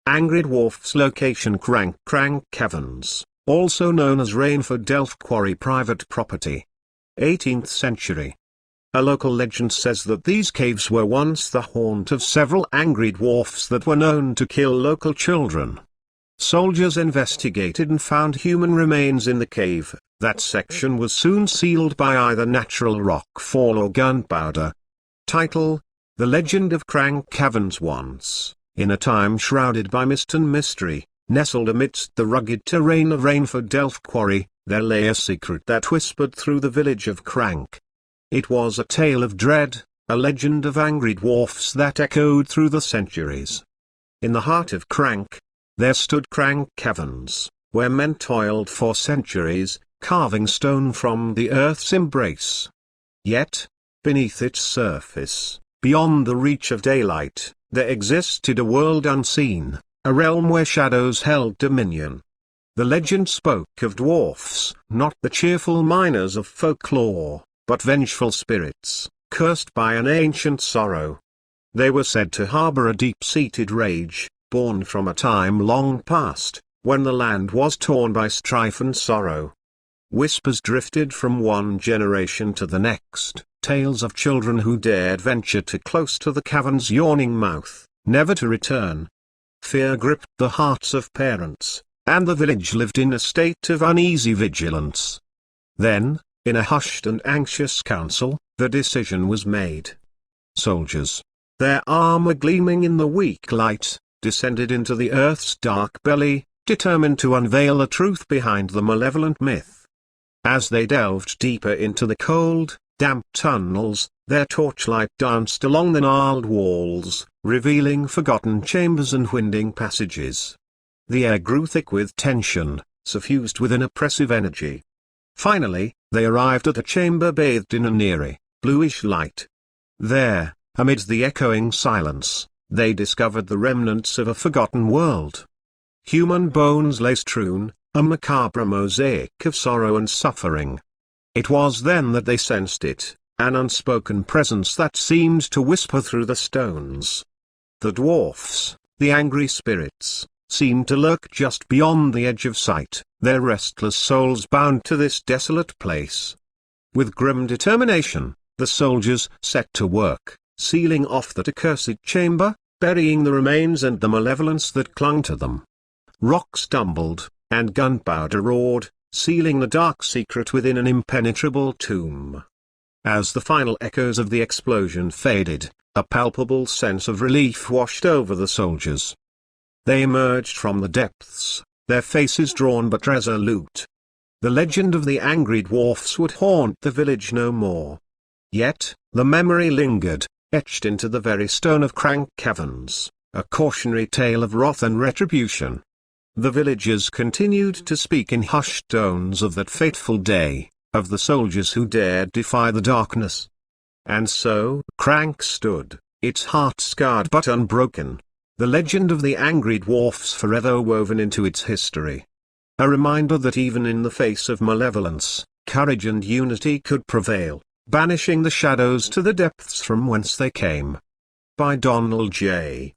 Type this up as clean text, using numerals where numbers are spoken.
Angry Dwarfs location Crank Caverns, also known as Rainford Delph Quarry private property. 18th century. A local legend says that these caves were once the haunt of several angry dwarfs that were known to kill local children. Soldiers investigated and found human remains in the cave. That section was soon sealed by either natural rock fall or gunpowder. Title: The Legend of Crank Caverns. Once, in a time shrouded by mist and mystery, nestled amidst the rugged terrain of Rainford Delph Quarry, there lay a secret that whispered through the village of Crank. It was a tale of dread, a legend of angry dwarfs that echoed through the centuries. In the heart of Crank, there stood Crank Caverns, where men toiled for centuries, carving stone from the earth's embrace. Yet, beneath its surface, beyond the reach of daylight, there existed a world unseen, a realm where shadows held dominion. The legend spoke of dwarfs, not the cheerful miners of folklore, but vengeful spirits, cursed by an ancient sorrow. They were said to harbor a deep-seated rage, born from a time long past, when the land was torn by strife and sorrow. Whispers drifted from one generation to the next, tales of children who dared venture too close to the cavern's yawning mouth, never to return. Fear gripped the hearts of parents, and the village lived in a state of uneasy vigilance. Then, in a hushed and anxious council, the decision was made. Soldiers, their armor gleaming in the weak light, descended into the earth's dark belly, determined to unveil the truth behind the malevolent myth. As they delved deeper into the cold, damp tunnels, their torchlight danced along the gnarled walls, revealing forgotten chambers and winding passages. The air grew thick with tension, suffused with an oppressive energy. Finally, they arrived at a chamber bathed in an eerie, bluish light. There, amid the echoing silence, they discovered the remnants of a forgotten world. Human bones lay strewn, a macabre mosaic of sorrow and suffering. It was then that they sensed it, an unspoken presence that seemed to whisper through the stones. The dwarfs, the angry spirits, seemed to lurk just beyond the edge of sight, their restless souls bound to this desolate place. With grim determination, the soldiers set to work, sealing off that accursed chamber, burying the remains and the malevolence that clung to them. Rock stumbled, and gunpowder roared, sealing the dark secret within an impenetrable tomb. As the final echoes of the explosion faded, a palpable sense of relief washed over the soldiers. They emerged from the depths, their faces drawn but resolute. The legend of the angry dwarfs would haunt the village no more. Yet, the memory lingered, etched into the very stone of Crank Caverns, a cautionary tale of wrath and retribution. The villagers continued to speak in hushed tones of that fateful day, of the soldiers who dared defy the darkness. And so, Crank stood, its heart scarred but unbroken. The legend of the angry dwarfs forever woven into its history. A reminder that even in the face of malevolence, courage and unity could prevail, banishing the shadows to the depths from whence they came. By Donald J.